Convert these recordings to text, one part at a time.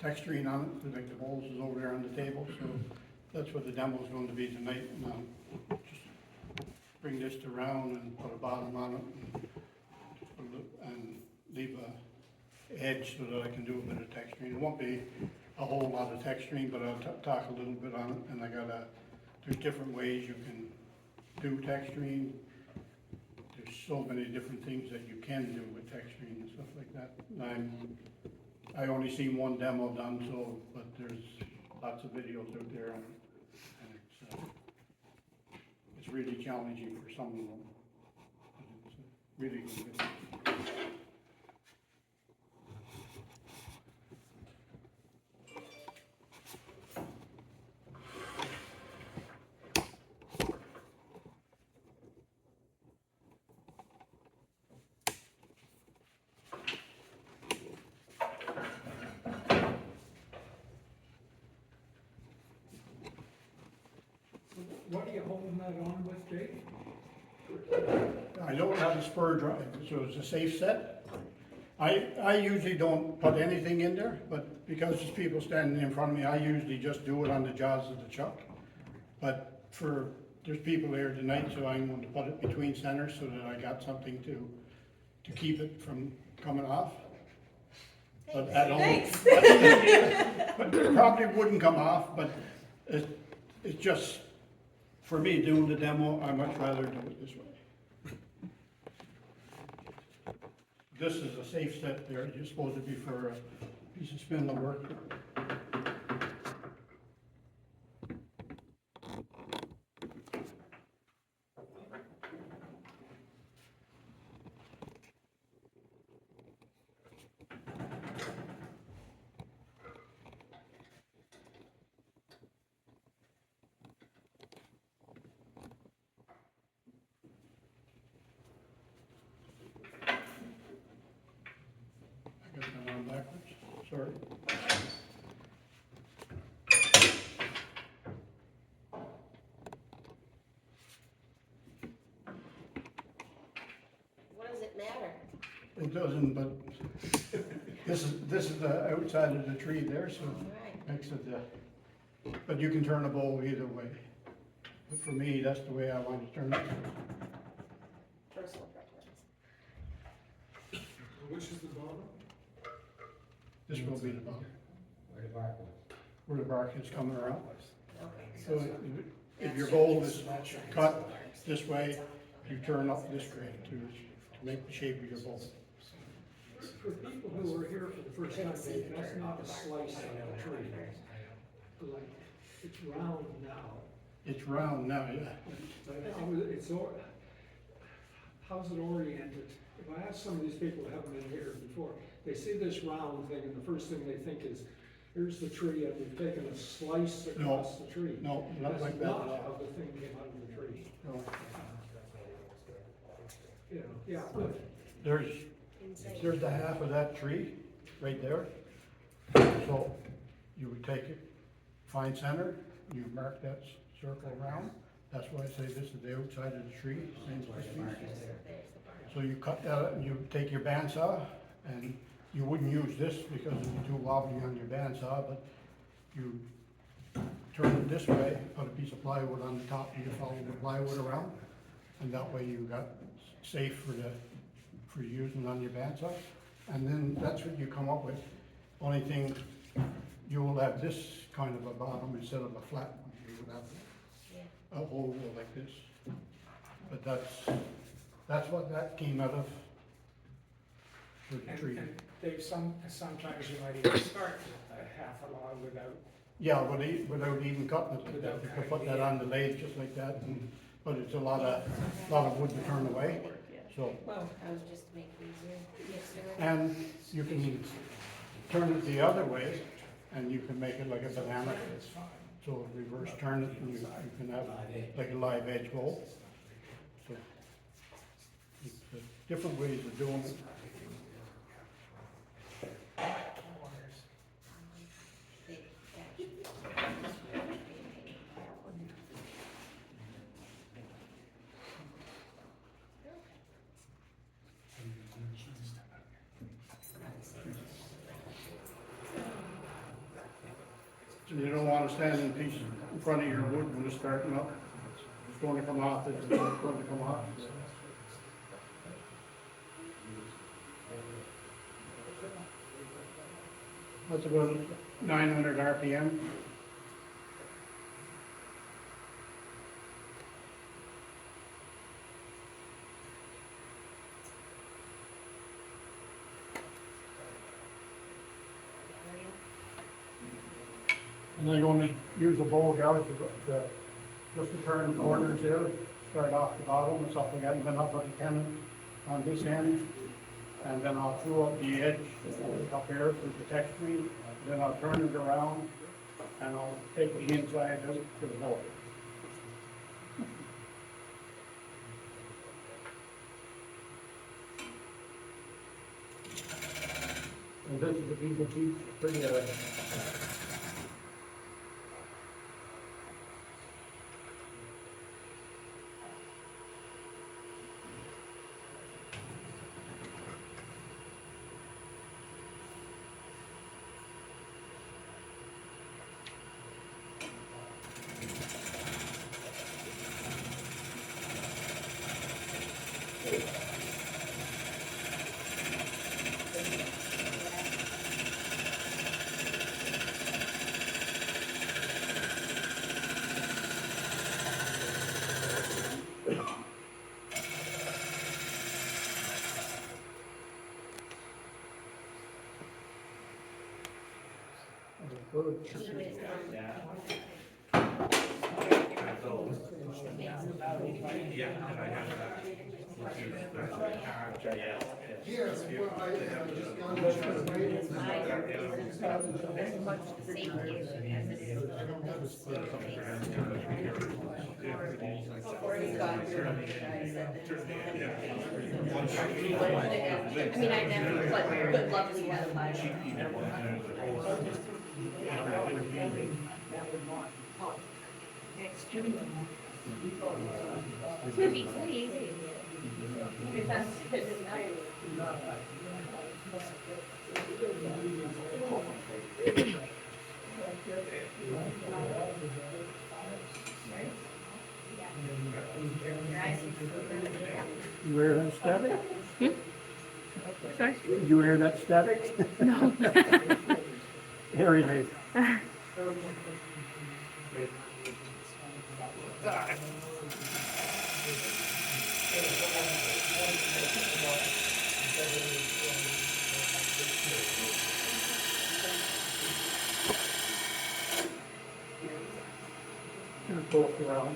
texturing on it, like the bowls is over there on the table, so that's what the demo is going to be tonight. And just bring this to round and put a bottom on it and leave a edge so that I can do a bit of texturing. It won't be a whole lot of texturing, but I'll talk a little bit on it. And there's different ways you can do texturing. There's so many different things that you can do with texturing and stuff like that. And I only seen one demo done, but there's lots of videos out there, and it's really challenging for some of them. But it's really good. What are you holding that on with, Jake? I don't have a spur drive, so it's a safe set. I usually don't put anything in there, but because there's people standing in front of me, I usually just do it on the jaws of the chuck. But there's people here tonight, so I'm going to put it between centers so that I got something to keep it from coming off. But at all, but it probably wouldn't come off, but it's just, for me, doing the demo, I much rather do it this way. This is a safe set there. It's supposed to be for a piece of spindle work. I got that on backwards, sorry. What does it matter? It doesn't, but this is the outside of the tree there, so Right. makes it, but you can turn a bowl either way. But for me, that's the way I want to turn it. Personal preference. Which is the bottom? This will be the bottom, Where the bark was. where the bark is coming around. Okay. So if your bowl is cut this way, you turn up this way to make the shape of your bowl. For people who are here for the first time, Dave, that's not a slice of a tree. Like, it's round now. It's round now, yeah. But how's it oriented? If I ask some of these people who haven't been here before, they see this round thing and the first thing they think is, here's the tree and we've taken a slice across the tree. No, not like that. That's not how the thing came out of the tree. No. Yeah, but There's the half of that tree right there. So you would take it, find center, you mark that circle around. That's why I say this is the outside of the tree, same as this piece. So you cut that, and you take your bandsaw, and you wouldn't use this because it'd be too wobbly on your bandsaw, but you turn it this way, put a piece of plywood on the top, and you follow the plywood around, and that way you got safe for using on your bandsaw. And then that's what you come up with. Only thing, you will have this kind of a bottom instead of a flat one. You would have a hole like this. But that's what that came out of for the tree. And Dave, sometimes you might even start with a half a log without, Yeah, without even cutting it like that. You could put that on the lathe just like that, but it's a lot of wood to turn away. So, Well, I was just to make it easier. Yes, sir. and you can turn it the other way, and you can make it like a banana. So reverse turn it, and you can have like a live edge bowl. So, it's, different ways of doing it. You don't wanna stand in peace in front of your wood when it's starting up. It's going to come off, it's going to come off. That's about 900 RPM. And I'm going to use a bowl gouge just to turn the corners here, start off the bottom and stuff like that, and then up at the cannon on this end. And then I'll throw up the edge up here to protect me. Then I'll turn it around and I'll take the inside out to the bowl. And this is a piece of peach, pretty good. Yeah, and I have that. I mean, I never, but lovely had a fire. It's gonna be pretty easy. If that's good enough. You hear that static? Sorry? You hear that static? No. Harry made. Both around.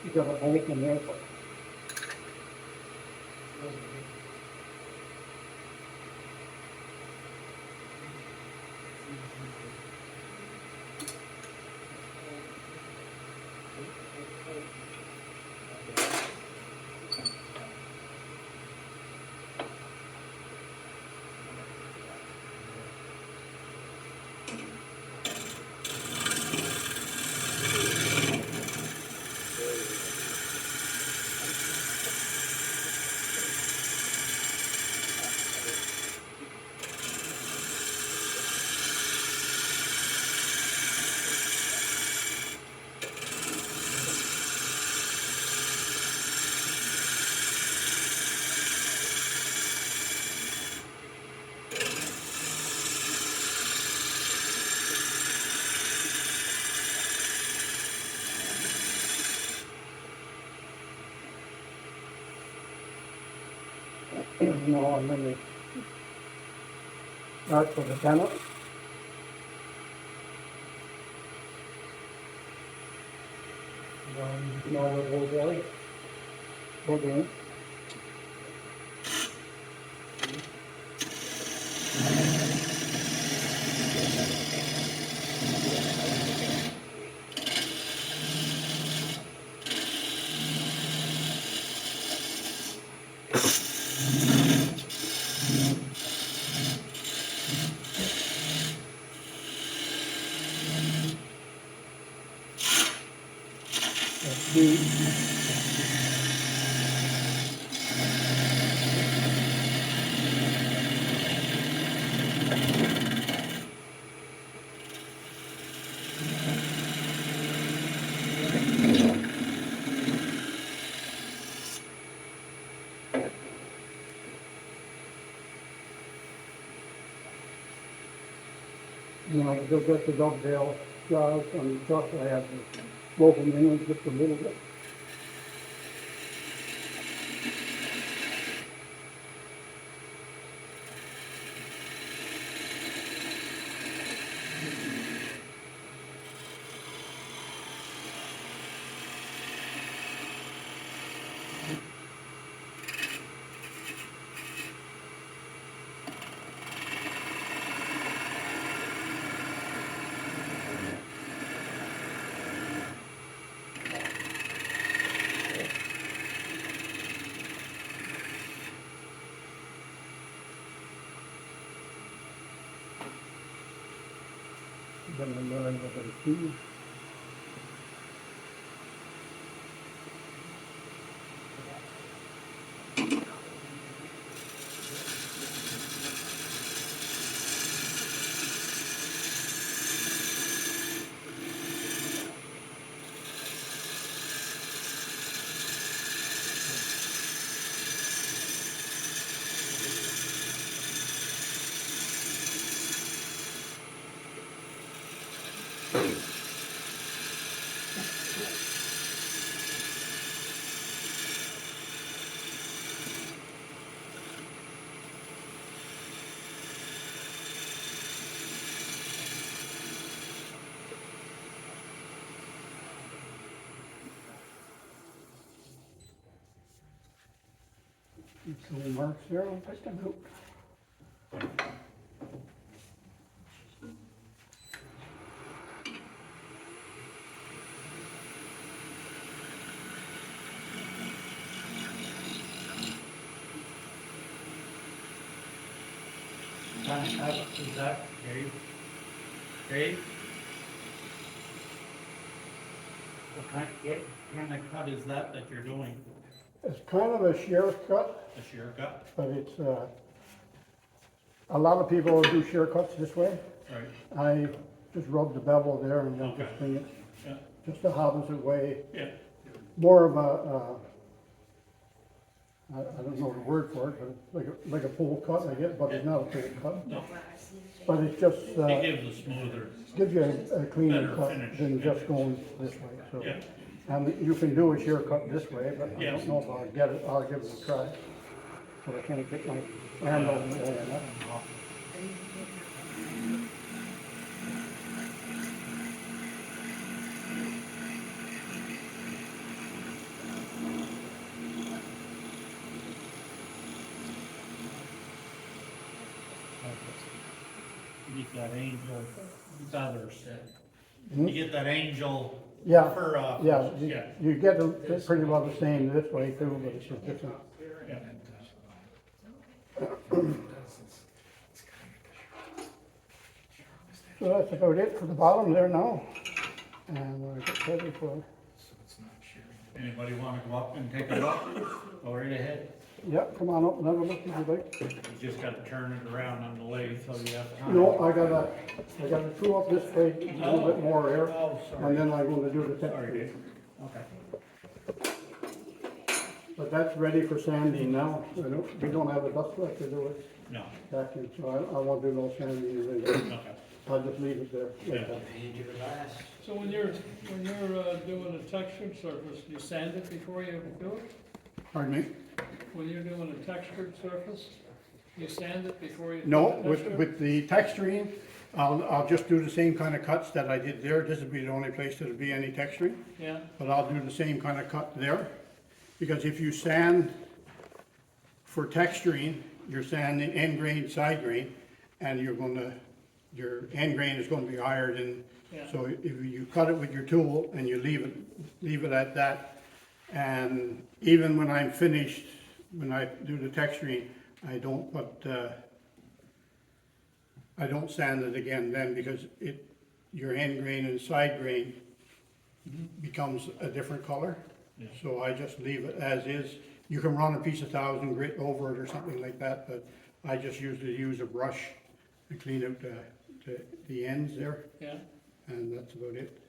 You got a hole in there. No, and then that's for the tenant. No, the whole day. Okay. Let's see. You know, they'll get the dovetail jobs on the truck. I have to rope them in just a little bit. Then I learn what I see. Little marks there, I'll take them out. Is that Dave? Dave? What kind of cut is that you're doing? It's kind of a shear cut, A shear cut? but it's, a lot of people do shear cuts this way. Right. I just rub the bevel there and then Okay. just bring it, Yeah. just the opposite way. Yeah. More of a, I don't know the word for it, but like a full cut, I guess, but it's not a full cut. No, But it's just, it gives a smoother. gives you a cleaner Better cut finish. than just going this way, so. Yeah. And you can do a shear cut this way, but I Yes. don't know if I'll get it, I'll give it a try. But I can't get my hand over there enough. You get that angel feathers. Hmm? You get that angel Yeah, fur off. yeah, Yeah. you get it pretty well the same this way too, but it's just different. Yeah. So that's about it for the bottom there now. And we'll get ready for, Anybody wanna go up and take a look? Go right ahead. yeah, come on up and have a look if you like. You just gotta turn it around on the lathe so you have time. No, I gotta screw up this way a little bit more here, Oh, sorry. and then I'm gonna do the Sorry, texture. Dave. Okay. But that's ready for sanding now. We don't have a dust collector to do it No, back in, so I won't do no sanding or anything. okay. I'll just leave it there like Yeah. that. So when you're doing a textured surface, you sand it before you do it? Pardon me? When you're doing a textured surface, you sand it before you? No, put the with, texture? with the texturing, I'll just do the same kind of cuts that I did there. This would be the only place that'll be any texturing. Yeah, But I'll do the same kind of cut there. Because if you sand for texturing, you're sanding end grain, side grain, and your end grain is gonna be higher than, Yeah. so if you cut it with your tool and you leave it at that, and even when I'm finished, when I do the texturing, I don't sand it again then, because your end grain and side grain becomes a different color. Yeah. So I just leave it as is. You can run a piece of 1000 grit over it or something like that, but I just usually use a brush and clean out the ends there, yeah. and that's about it.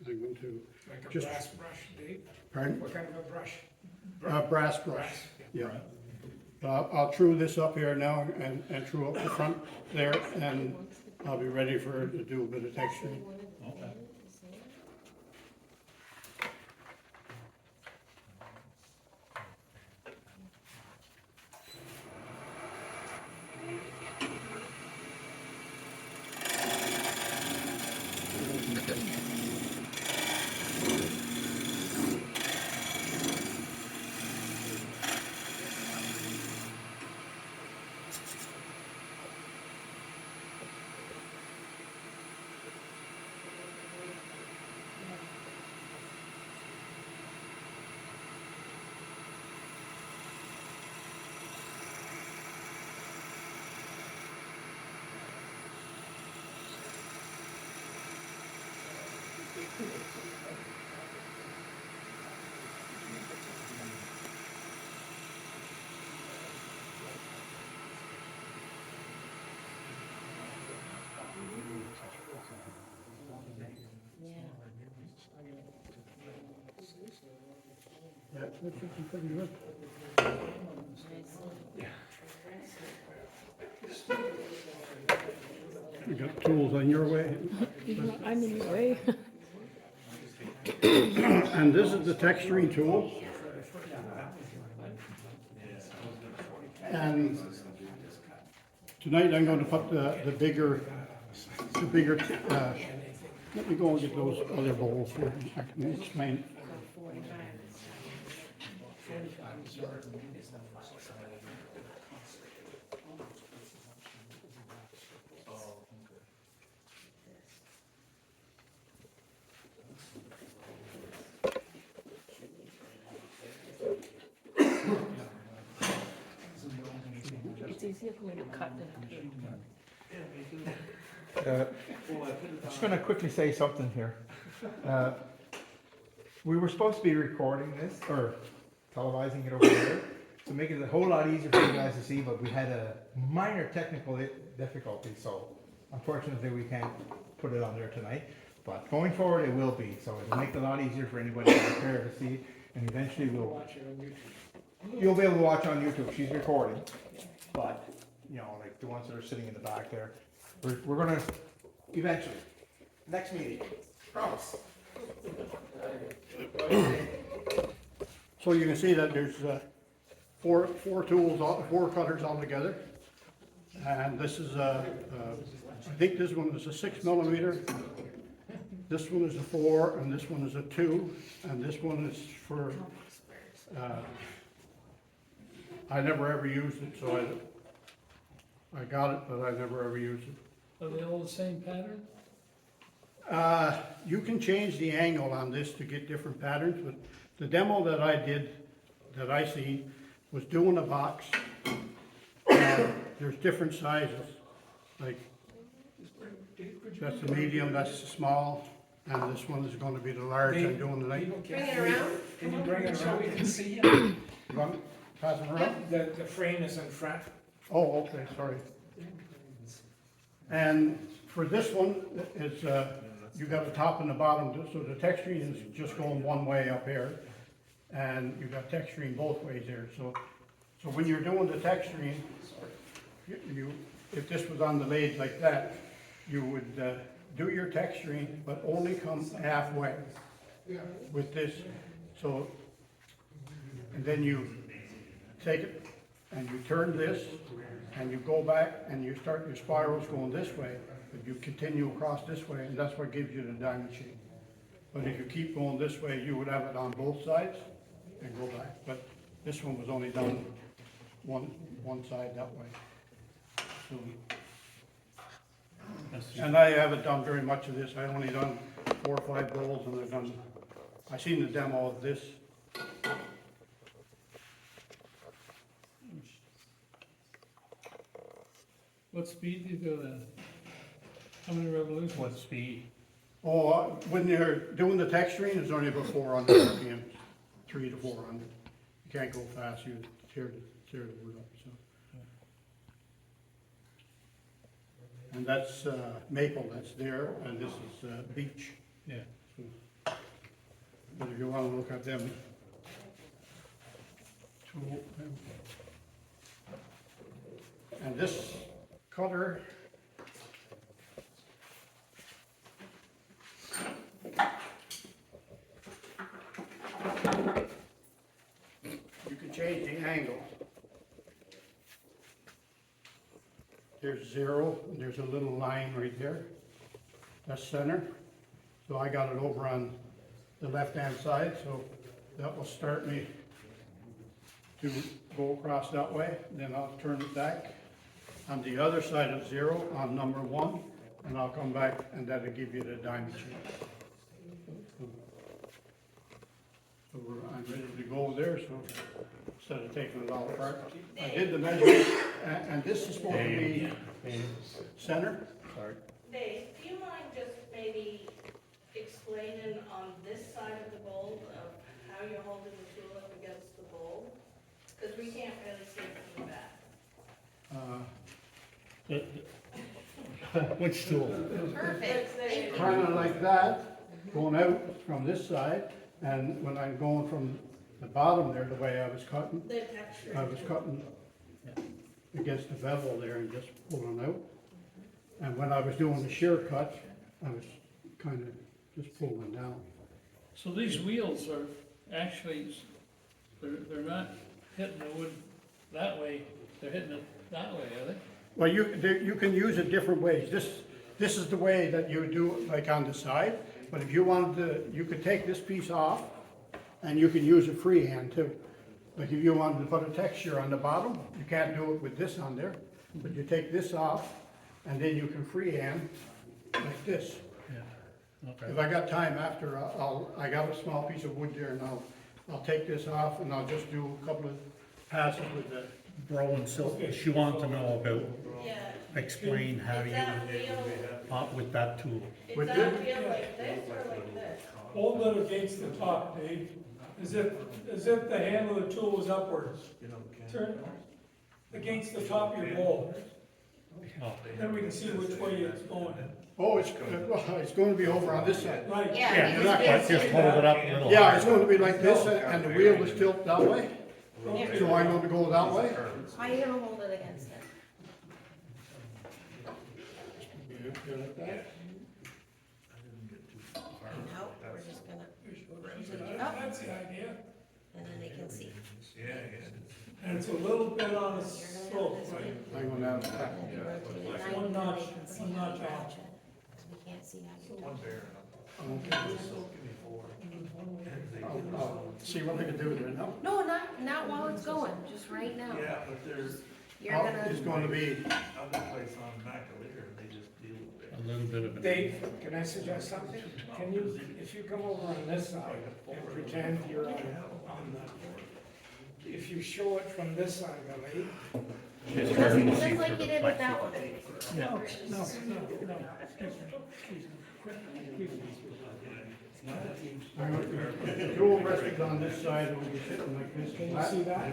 I'm going to, Like a Just- brass brush, Dave? pardon? What kind of a brush? Brass brush, yeah. I'll true this up here now and true up the front there, and I'll be ready for to do a bit of texturing. Okay. Yeah, that should be pretty good. You got tools on your way. I'm in the way. And this is the texturing tool. And tonight I'm going to put the bigger, let me go and get those other bowls here, I can explain. It's easier for me to cut than I'm just going to quickly say something here. We were supposed to be recording this, or televising it over there, to make it a whole lot easier for you guys to see, but we had a minor technical difficulty, so unfortunately we can't put it on there tonight. But going forward it will be, so it'll make it a lot easier for anybody out there to see, and eventually Watch it on YouTube. you'll be able to watch on YouTube. She's recording, but you know, like the ones that are sitting in the back there, we're gonna eventually next meeting, promise. So you can see that there's four tools, four cutters altogether. And this is I think this one is a 6mm. This one is a 4, and this one is a 2, and this one is for, I never ever used it, so I got it, but I never ever used it. Are they all the same pattern? You can change the angle on this to get different patterns, but the demo that I did, that I seen, was doing a box. And there's different sizes, like that's the medium, that's the small, and this one is gonna be the large I'm doing tonight. Bring it around. Can you bring it so we can see it? You want me to pass it around? The frame is in front. Oh, okay, sorry. And for this one, it's, you got the top and the bottom, so the texturing is just going one way up here. And you got texturing both ways there, so when you're doing the texturing, if this was on the lathe like that, you would, do your texturing, but only come halfway with this, so, and then you take it and you turn this and you go back and you start your spirals going this way, but you continue across this way, and that's what gives you the diamond shape. But if you keep going this way, you would have it on both sides and go back, but this one was only done one side that way. So, and I haven't done very much of this, I only done 4 or 5 bowls, and I seen the demo of this. What speed do you go then? How many revolutions? What speed? Oh, when you're doing the texturing, it's only about 400 RPM, 300 to 400. You can't go fast, you tear the wood up, so. And that's maple, that's there, and this is beech. Yeah. So, but if you wanna look at them, and this cutter, you can change the angle. There's 0, and there's a little line right there. That's center. So I got it over on the left-hand side, so that will start me to go across that way. Then I'll turn it back on the other side of 0 on number 1, and I'll come back, and that'll give you the diamond shape. So I'm ready to go there, so instead of taking it all apart. I did the measurement, and this is supposed to be center. Sorry. Dave, do you mind just maybe explaining on this side of the bowl of how you're holding the tool up against the bowl? Because we can't really see it from the back. Which tool? Perfect, thank you. Kind of like that, going out from this side, and when I'm going from the bottom there, the way I was cutting, The texture. I was cutting against the bevel there and just pulling out. And when I was doing the shear cut, I was kind of just pulling down. So these wheels are actually, they're not hitting the wood that way, they're hitting it that way, are they? Well, you can use it different ways. This is the way that you do it, like on the side, but if you wanted to, you could take this piece off and you can use it freehand too. Like if you wanted to put a texture on the bottom, you can't do it with this on there, but you take this off and then you can freehand like this. Yeah. Okay. If I got time after, I got a small piece of wood there and I'll take this off and I'll just do a couple of passes with the. Roland Silk, she wants to know about, Yeah. explain how Is you, that wheel, with that tool. is With that this? wheel like this or like this? Hold it against the top, Dave, as if the handle of the tool was upwards. Turn against the top of your bowl, Oh, then we can see which way it's going. Oh, it's going to be over on this side. Right. Yeah. you're not but just hold it up a little. Yeah, it's going to be like this and the wheel is tilted that way. Okay. So I'm going to go that way. How are you gonna hold it against it? No, we're just gonna rotate it up, That's the idea. and then they can see. And it's a little bit on a slope, right? I'm going down. And then you rotate it 90, One and notch, they can see one how notch you off. touch it. Because we can't see how you touch it. I'll see what I can do there now. No, not while it's going, just right now. Yeah, but there's You're Oh, gonna, it's going to be, other place on McAleer, they just deal with it. A little bit of it. Dave, can I suggest something? Can you, if you come over on this side and pretend you're on the, if you show it from this side of the lake. It's hard to just see like through you the did with that one. plexiglass. No, no, the tool rested on this side, it would be sitting like this. can you see that?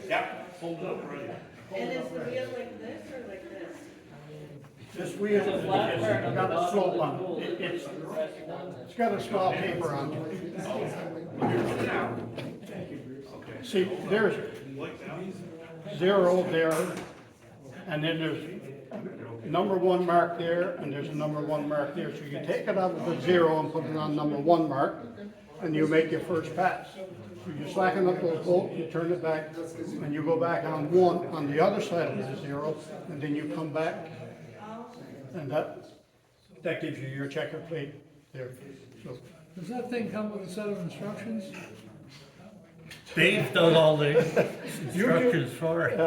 Yeah, hold up right. And is the wheel like this or like this? This wheel has got a slope on it. It's got a small taper on it. See, there's 0 there, and then there's number 1 mark there, and there's a number 1 mark there. So you take it out of the 0 and put it on number 1 mark, and you make your first pass. you slacken up those bolts, you turn it back, and you go back on one, on the other side of the zero, and then you come back, and that gives you your checker plate there, so. Does that thing come with a set of instructions? Dave does all the instructions for it.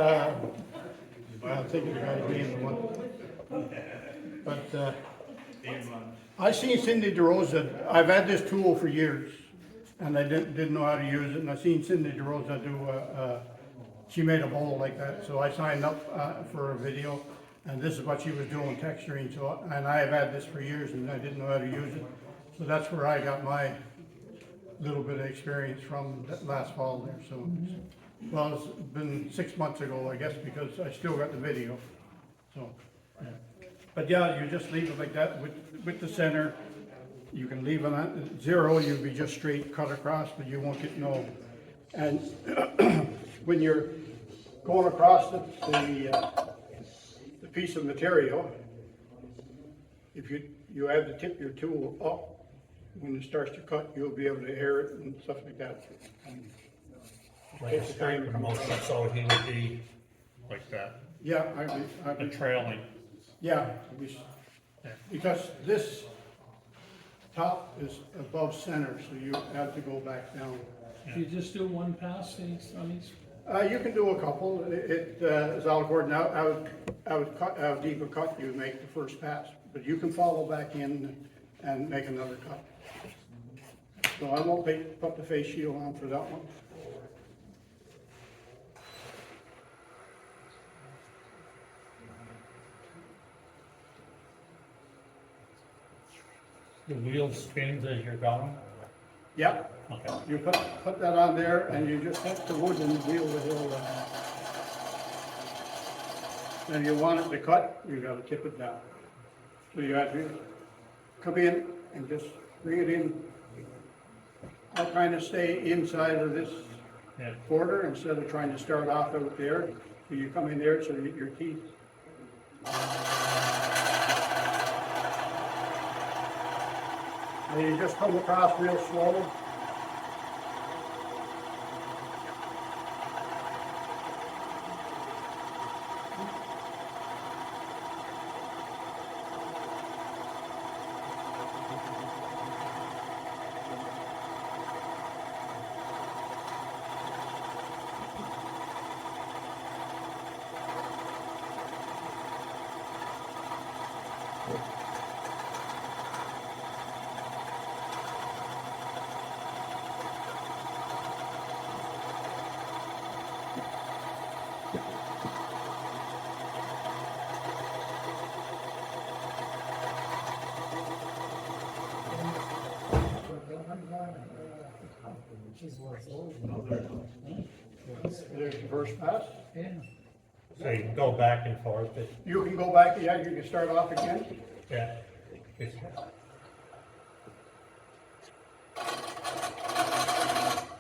I'm thinking the guy's name, the one. But, I seen Cindy DeRosa, I've had this tool for years, and I didn't know how to use it, and I seen Cindy DeRosa do she made a bowl like that, so I signed up, for a video, and this is what she was doing, texturing, so, and I have had this for years, and I didn't know how to use it. So that's where I got my little bit of experience from that last fall there, so. Well, it's been 6 months ago, I guess, because I still got the video, so. Yeah. But yeah, you just leave it like that with the center. You can leave it at zero, you'll be just straight cut across, but you won't get no. And when you're going across the piece of material, if you have to tip your tool up, when it starts to cut, you'll be able to air it and stuff like that. And Like a straight promotion, so he would be like that, yeah, I'd the be, trailing. yeah, because this top is above center, so you have to go back down. Do you just do one pass on each? You can do a couple. It is all according. I would cut, how deep a cut you make the first pass, but you can follow back in and make another cut. So I won't put the face shield on for that one. The wheel spins as you're going? Yeah, Okay. you put that on there, and you just hit the wood and wheel the hill. And you want it to cut, you gotta tip it down. So you have to come in and just bring it in. I'll kind of stay inside of this Yeah. border instead of trying to start off out there. So you come in there so you get your teeth. And you just come across real slow. There's the first pass. So you can go back and forth, but, You can go back, yeah, you can start off again. yeah. It's-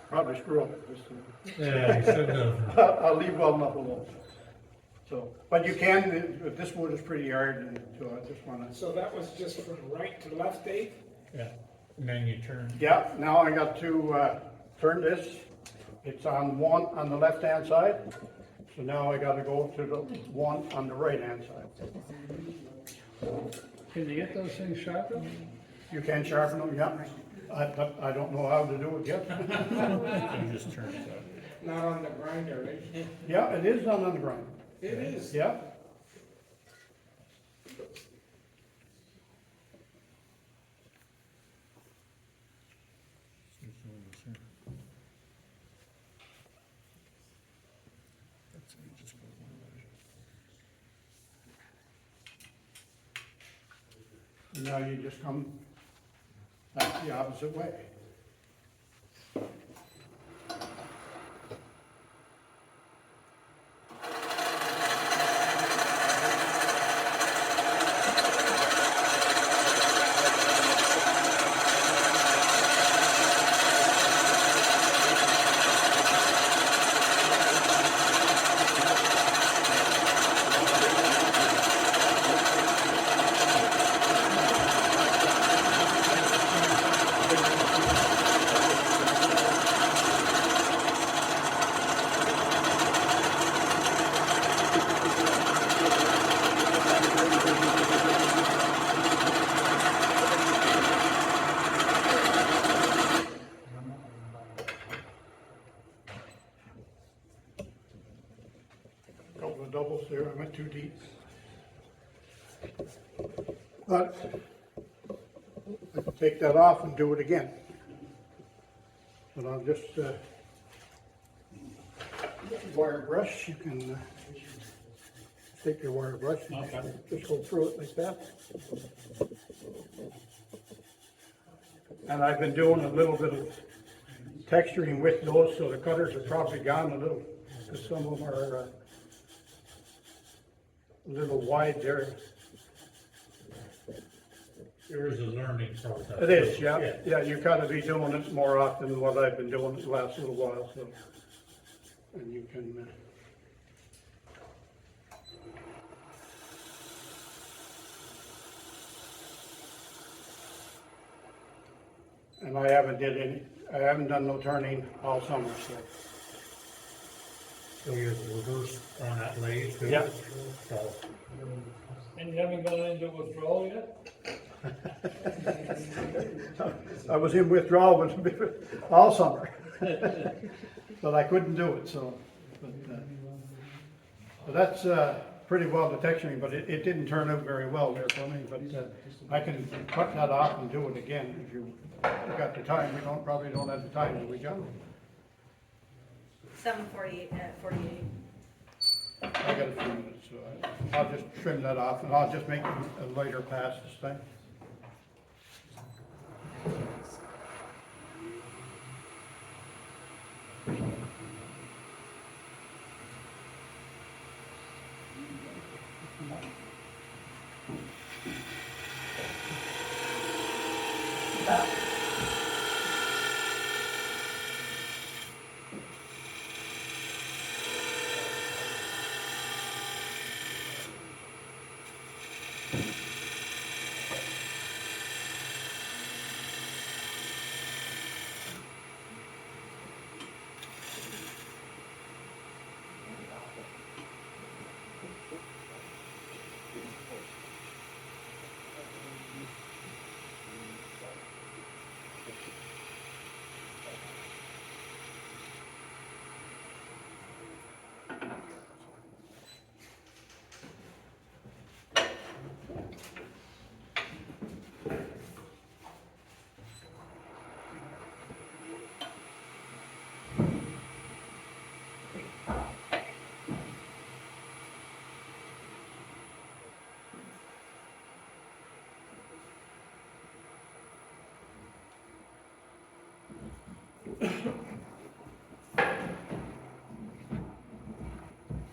Probably screw up this time. Yeah, you shouldn't have. I'll leave well enough alone. So, but you can, this wood is pretty hard, and so I just wanna, So that was just from right to left, Dave? Yeah, and then you turn. yeah, now I got to, turn this. It's on one, on the left-hand side. So now I gotta go to the one on the right-hand side. Can you get those things sharpened? You can sharpen them, yeah. But I don't know how to do it yet. You just turn it. Not on the grinder, right? Yeah, it is done on the grind. It is. Yeah. And now you just come back the opposite way. couple of doubles there, I went too deep. But I can take that off and do it again. But I'll just, wire brush, you can, take your wire brush and just go through it like that. And I've been doing a little bit of texturing with those, so the cutters are probably gone a little, because some of them are a little wide there. Yours is a learning process. It is, yeah, yeah, you gotta be doing it more often than what I've been doing the last little while, so. And you can, and I haven't done no turning all summer, so. So you're reverse on that lathe too? Yeah. So, And you haven't gone into withdrawal yet? I was in withdrawal with all summer. But I couldn't do it, so. But that's pretty well the texturing, but it didn't turn out very well there for me, but I can cut that off and do it again if you got the time. We probably don't have the time, do we, John? 7:48, 48. I got a few minutes, so I'll just trim that off and I'll just make a lighter pass this time.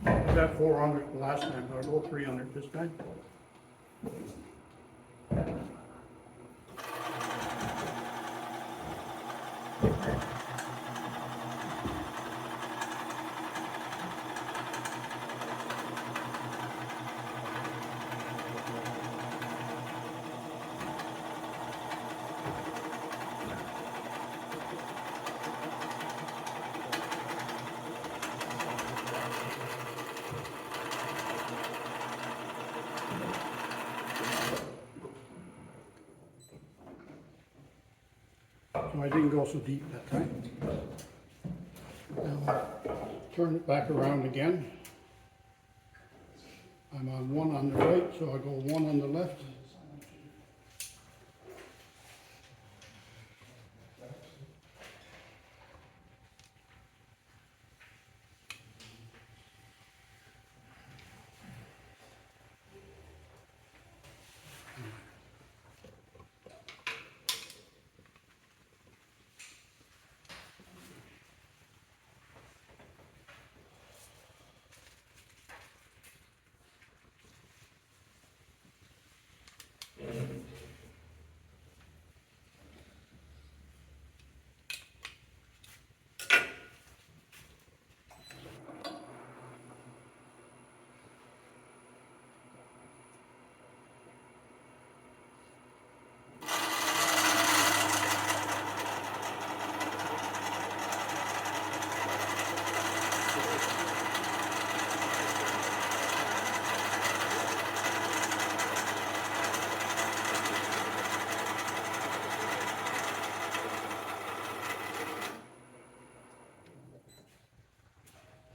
Was that 400 last time, or go 300 this time? So I didn't go so deep that time. Now, turn it back around again. I'm on one on the right, so I go one on the left.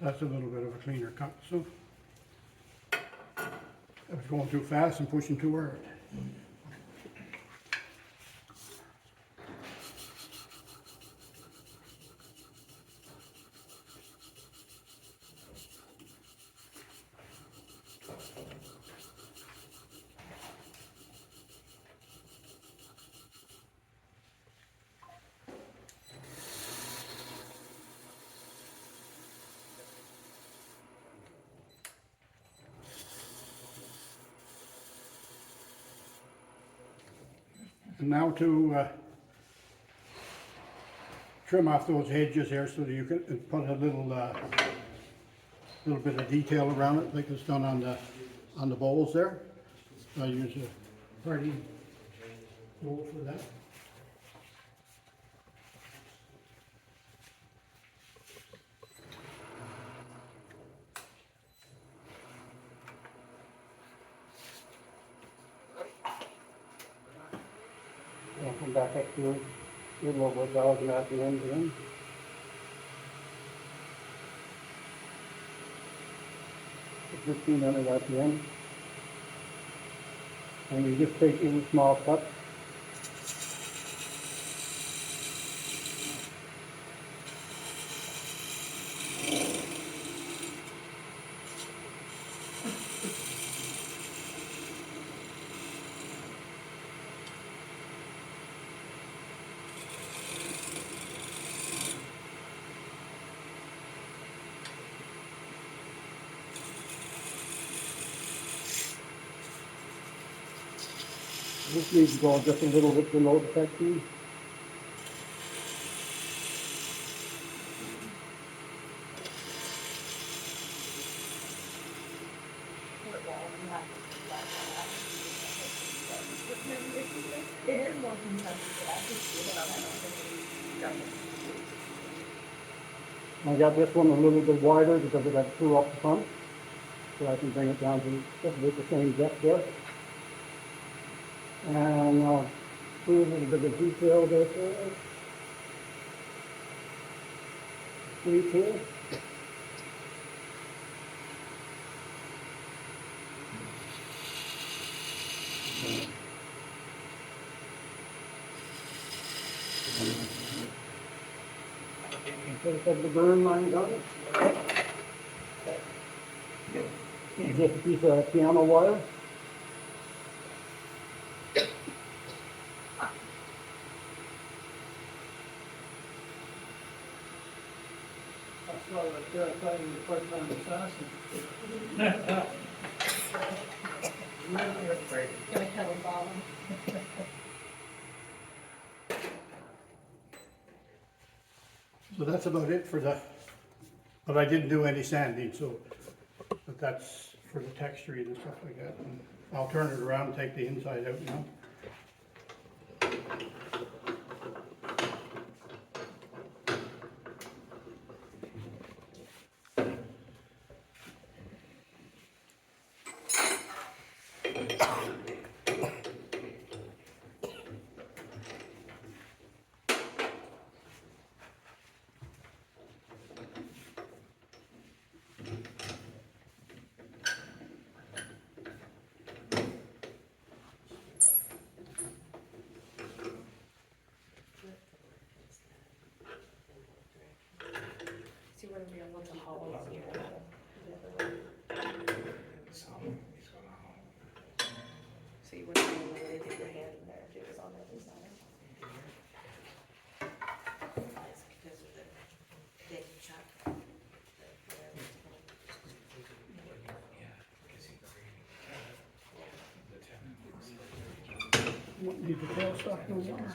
That's a little bit of a cleaner cut, so I was going too fast and pushing too hard. And now to trim off those edges here so that you can put a little bit of detail around it like it's done on the bowls there. I use a party bowl for that. I'll come back up to it, a little over 1,000 at the end again. Put 1,500 at the end. And you just take in small cuts. This needs to go just a little bit below the section. I got this one a little bit wider because it had screw up the front, so I can bring it down to just about the same depth there. And I'll do a little bit of detail there for it. Sleeve here. Instead of the burn lines on it. And just a piece of piano wire. That's why they're fighting the part-time assassin. Gonna kettle bottom. So that's about it for but I didn't do any sanding, so, but that's for the texturing and stuff like that. And I'll turn it around and take the inside out now. See where we have lots of hollows here. So you wouldn't be able to really get your hand in there if it was on the other side. It's because of the thick chuck. Won't need the tailstock no more.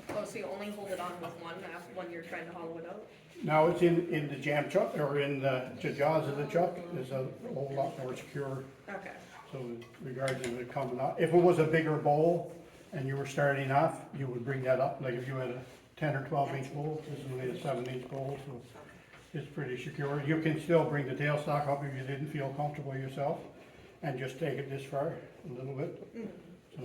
Oh, so you only hold it on with one when you're trying to hollow it out? Now it's in the jam chuck, or in the jaws of the chuck, is a whole lot more secure. Okay. So regardless of it coming out, if it was a bigger bowl and you were starting off, you would bring that up, like if you had a 10 or 12 inch bowl, this is only a 7-inch bowl, so it's pretty secure. You can still bring the tailstock up if you didn't feel comfortable yourself, and just take it this far, a little bit. So,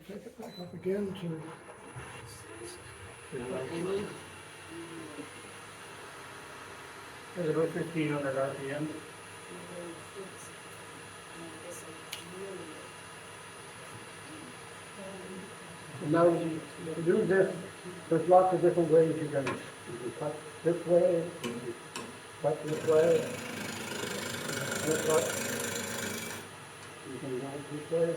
take it back up again to, There's about 1,500 RPM. And now, to do this, there's lots of different ways you can cut this way, cut this way, this way. You can go this way.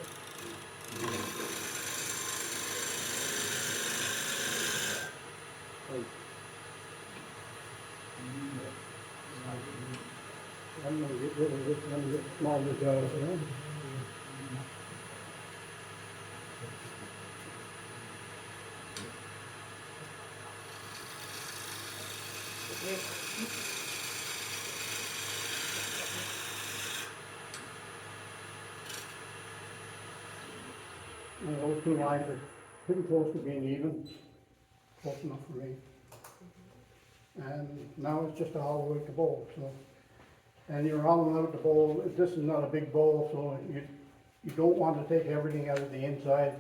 I'm gonna get rid of this one, get smaller guys, you know? And those two lines are pretty close to being even, close enough for me. And now it's just a hollow out the bowl, so. And you're hollowing out the bowl, this is not a big bowl, so you don't want to take everything out of the inside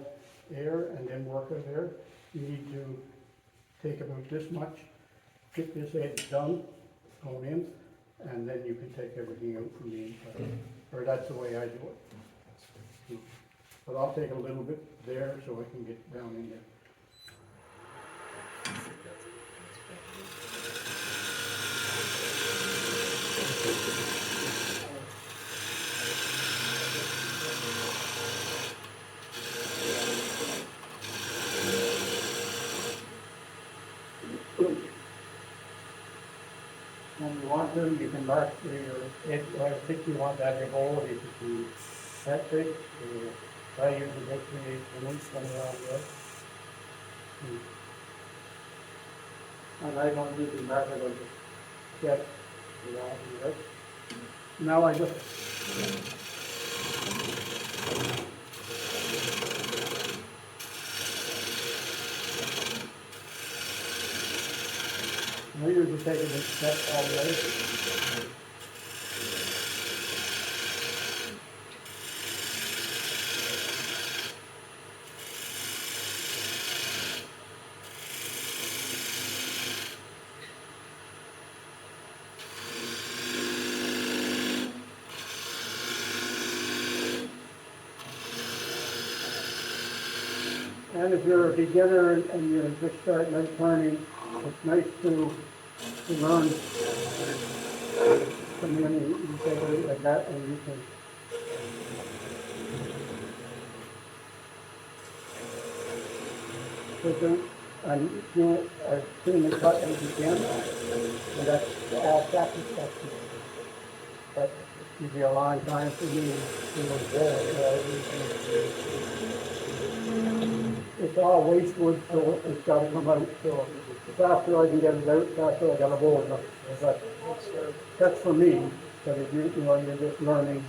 air and then work out air. You need to take about this much, get this edge done, going in, and then you can take everything out from the inside. Or that's the way I do it. But I'll take a little bit there so I can get down in there. When you want to, you can mark your edge, I think you want that in bowl, if it's that big, I usually make 3/8 inch one around there. And I don't usually mark it on the sketch, you know, right? Now I just I usually take it in steps all the way. And if you're a beginner and you're just starting out learning, it's nice to learn. Come in and you take a look like that and you can. And you are doing the cut as you can, and that's all practice. But it'll be a long time for me it's all waste wood, so it's got to come out. So the faster I can get it out, the faster I got to bowl it. But that's for me. But if you know you're just learning,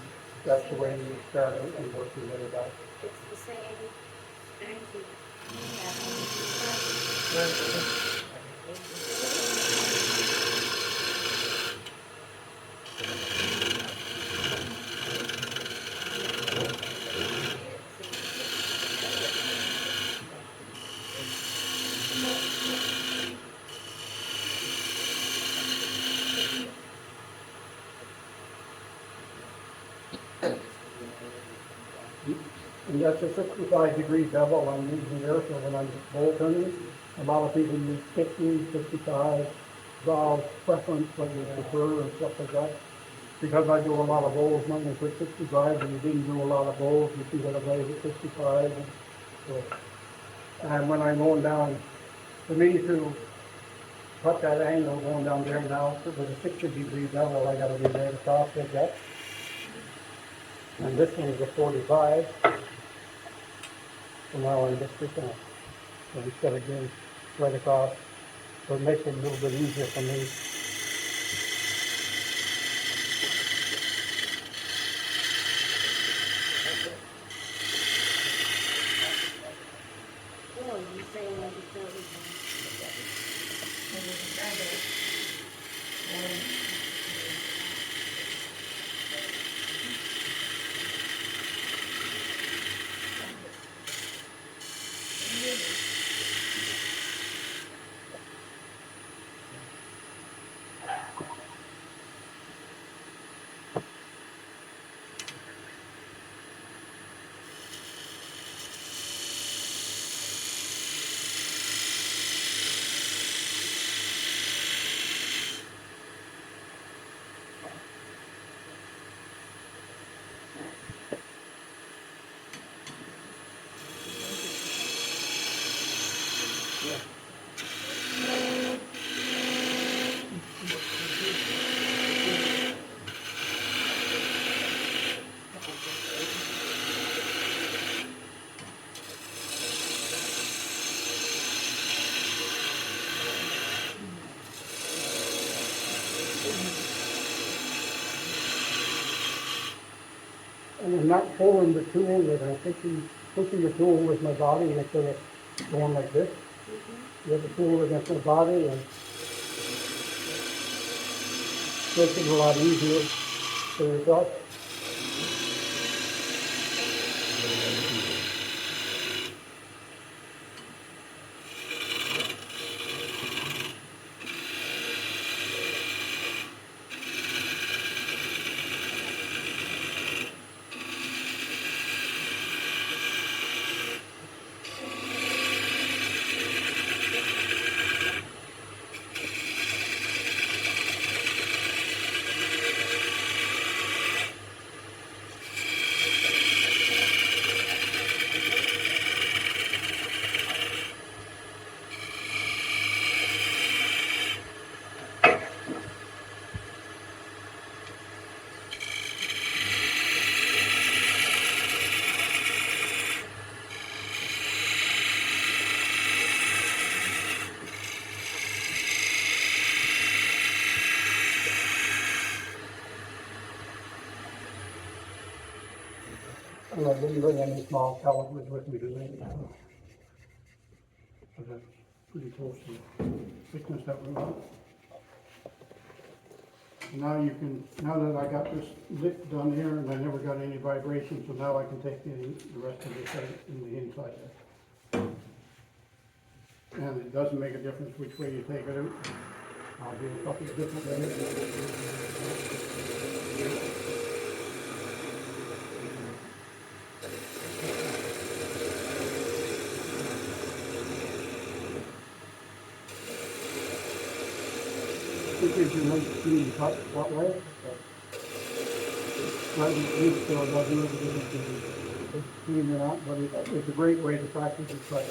that's the way you start out and work your way back. It's the same, thank you. And that's a 65-degree bevel I'm using here, so when I'm bowl turning, a lot of people use 50, 55, valve preference, what you prefer and stuff like that. Because I do a lot of bowls, not going to put 65, and you didn't do a lot of bowls, you see what I play with 65. And when I'm going down, for me to cut that angle going down there now, with a 60-degree bevel, I got to be right across like that. And this one's a 45. So now I'm just picking up. So instead of going right across, so it makes it a little bit easier for me. Oh, you saying that before we And I'm not pulling the tool, but I'm pushing the tool with my body instead of going like this. You have the tool against my body and makes it a lot easier for yourself. And I didn't bring any small calipers with me today. So that's pretty close to the thickness that we want. Now you can, now that I got this lip done here and I never got any vibration, so now I can take the rest of this out in the inside there. And it doesn't make a difference which way you take it out. I'll do a couple of different ways. Figures you might clean cut that way. Right, it still doesn't make a difference if it's clean or not, but it's a great way to practice it cut.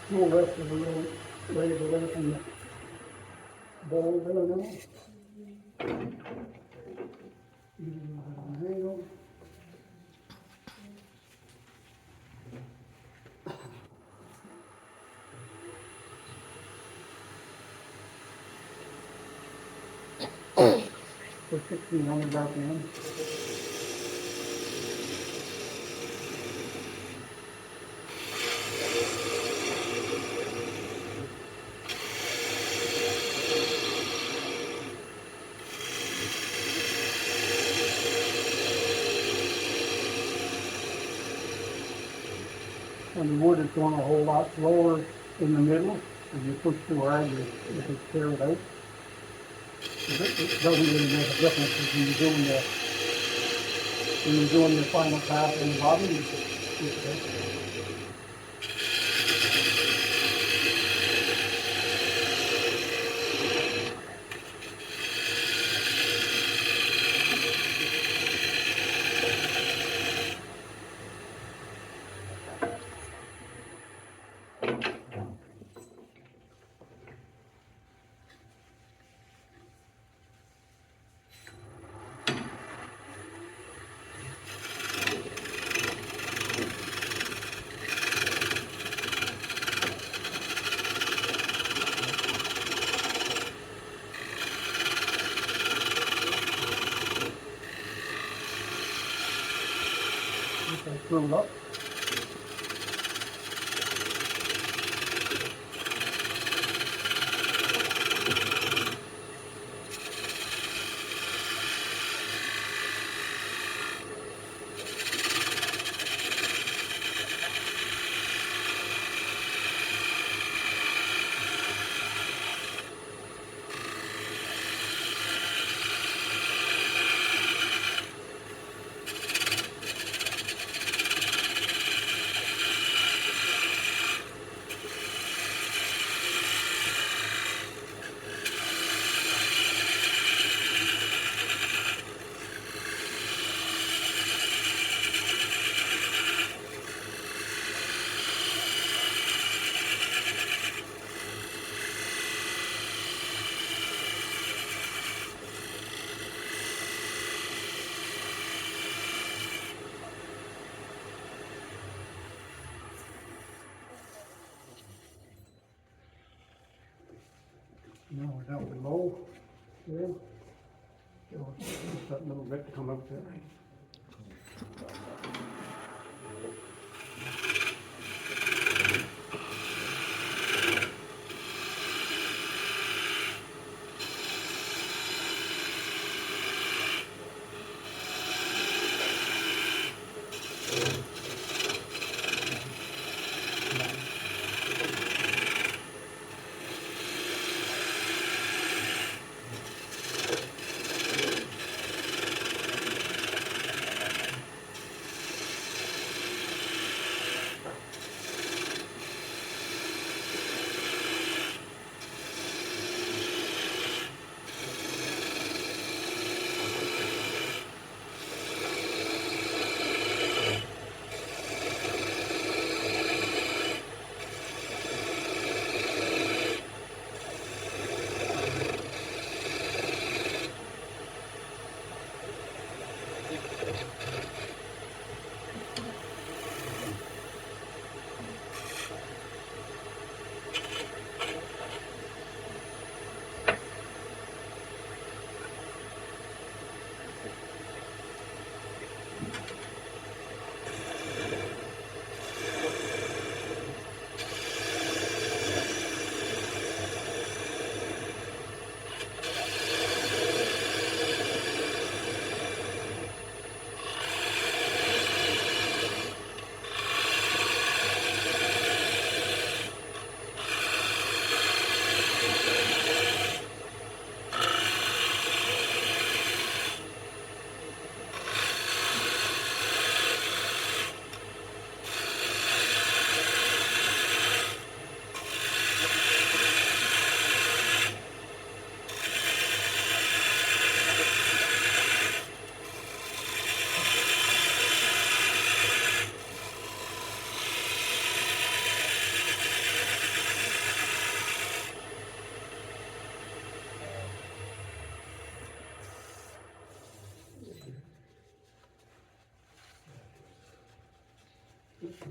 Tool rest is a little way away from the bowl there now. Angle. Put 16 on the back end. And the wood is going a whole lot slower in the middle. If you push too hard, you can tear it out. It doesn't really make a difference when you're doing your final pass in the body. You can, screw it up. Now we're down below here. Just that little bit to come up there.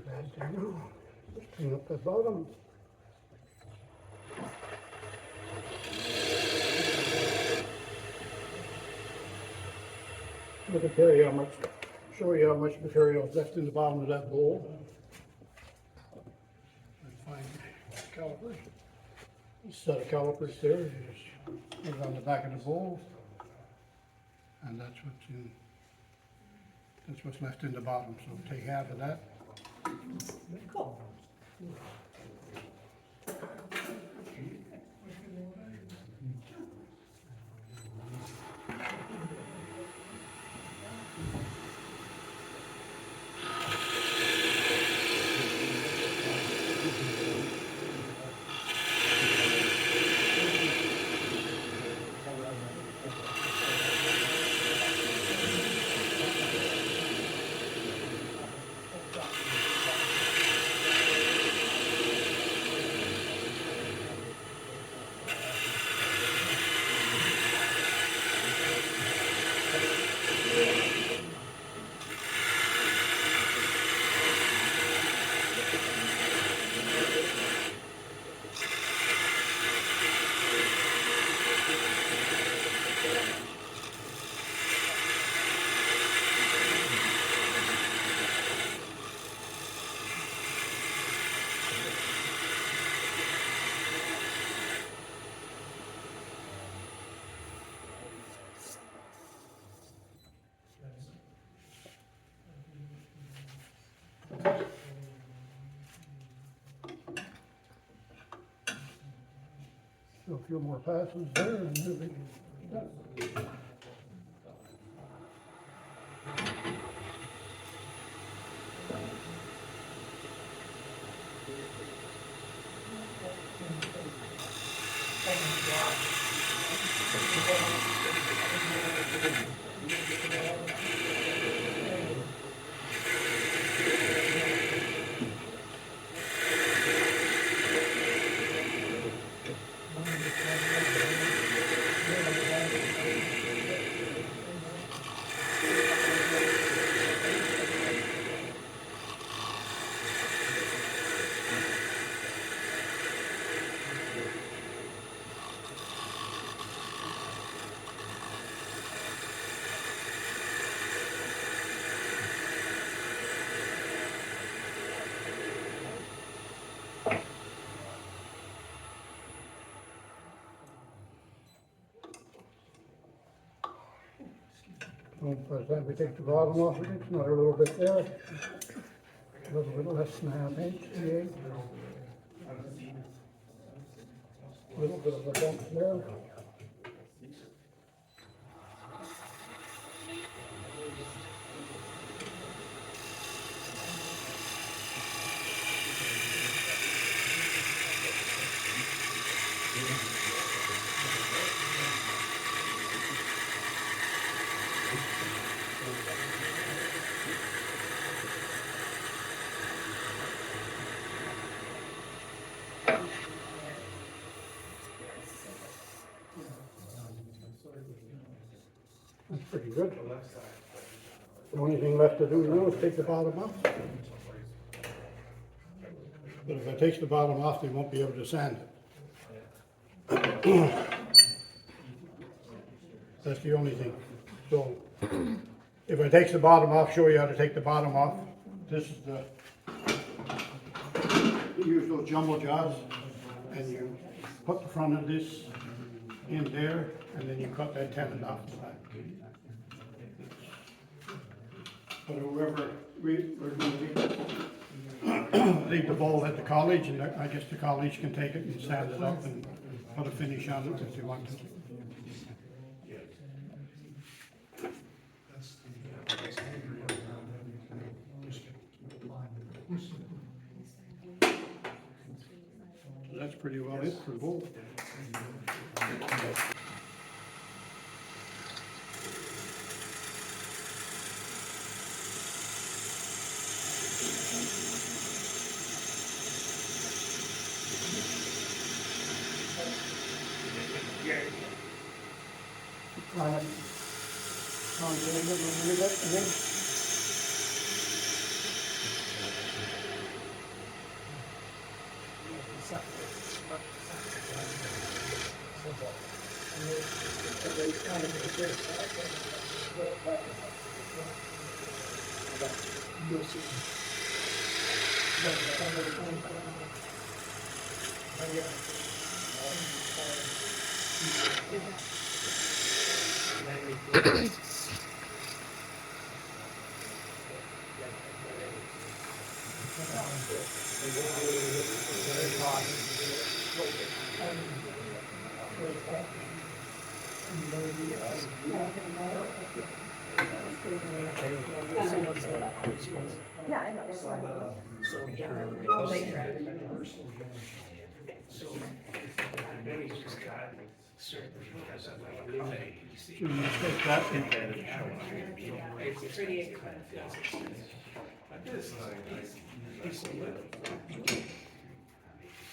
Bad thing now. Just clean up the bottom. Look at there, how much, show you how much material is left in the bottom of that bowl. Find calipers. Set of calipers there, you just put it on the back of the bowl. And that's what's left in the bottom, so take half of that. So a few more passes there and then we can start. So by the time we take the bottom off, it's another little bit there. A little bit less than a half inch, 3/8. A little bit of a bump there. That's pretty good. The only thing left to do now is take the bottom off. But if I take the bottom off, they won't be able to sand it. That's the only thing. So, if I take the bottom off, show you how to take the bottom off. This is you use those jumbo jaws, and you put the front of this in there, and then you cut that tenon off the back. But whoever, we're gonna leave the bowl at the college, and I guess the college can take it and sand it up and put a finish on it if they want to. That's pretty well it for the bowl.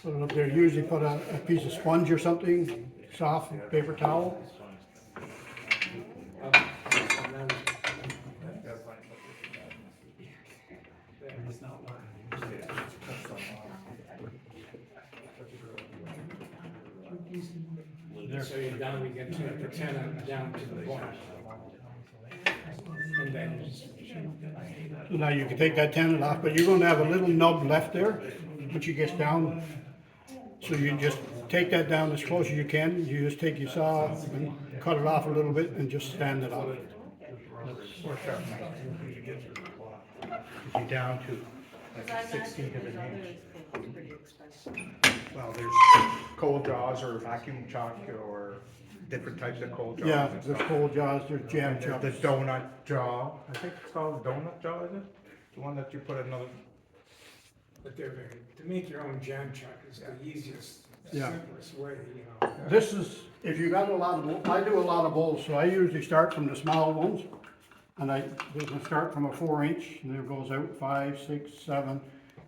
Put it up there, usually put a piece of sponge or something, soft paper towel. So you're down, we get to the tenon down to the point. And then So now you can take that tenon off, but you're gonna have a little nub left there, once you get down. So you just take that down as close as you can, you just take your saw and cut it off a little bit and just stand it off. You're down to Because I imagine those others are pretty expensive. well, there's cold jaws or vacuum chuck or different types of cold jaws. Yeah, and there's stuff. cold jaws, there's jam The chucks. donut jaw, I think it's called donut jaw, is it? The one that you put another, but they're very, to make your own jam chuck is the easiest, Yeah. simplest way, you know. This is, if you got a lot of, I do a lot of bowls, so I usually start from the small ones. And I start from a 4-inch, and it goes out 5, 6, 7,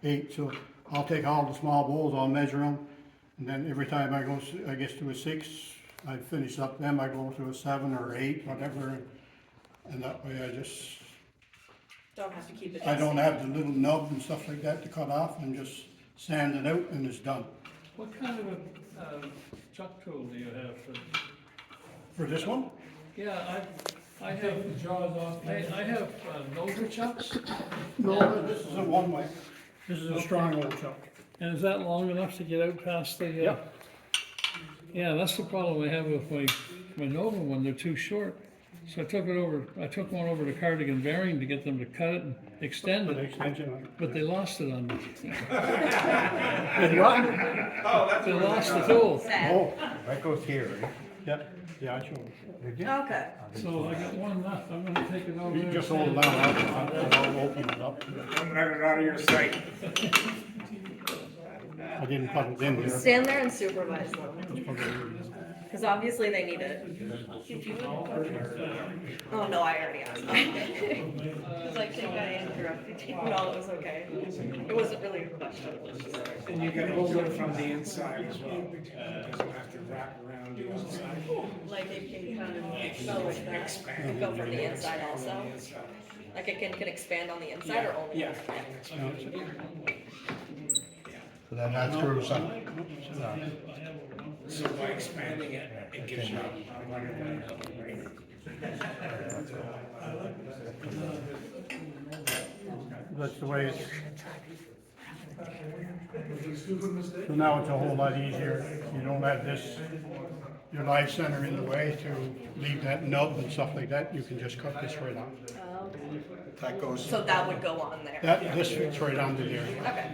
8, so I'll take all the small bowls, I'll measure them. And then every time I go, I get to a 6, I finish up them, I go to a 7 or 8, whatever. And that way I just, Don't have to keep it. I don't have the little nub and stuff like that to cut off, and just sand it out and it's done. What kind of a chuck tool do you have for? For this one? Yeah, I have, Take the jaws off. I have Nova chucks, No, this is a one-way. This is a strong old chuck. and is that long enough to get out past the? Yeah, that's the problem I have with my Nova one, they're too short. So I took one over to Cardigan Bearing to get them to cut it and extend Put an it, extension on it. but they lost it on me. Did what? They lost the tool. Oh, That goes here, right? yeah, I showed. Did you? Okay. So I got one left, I'm gonna take it over You there. just hold it down, I'll open it up. Don't let it out of your sight. I didn't plug it in here. Stand there and supervise them, because obviously they need it. Oh, no, I already asked. It's like, think I interrupted you. No, it was okay. It wasn't really a question. It was just- And you can hold it from the inside as well. It doesn't have to wrap around the outside. Like it can kind of go like that. It can go from the inside also. Like it can expand on the inside or only? Yeah. So then that's through some, So by expanding it, it gives you a wonderful, That's the way it's. So now it's a whole lot easier. You don't have this, your live center in the way to leave that nub and stuff like that. You can just cut this right on. Oh, okay. That goes, So that would go on there? this fits right onto there. Okay.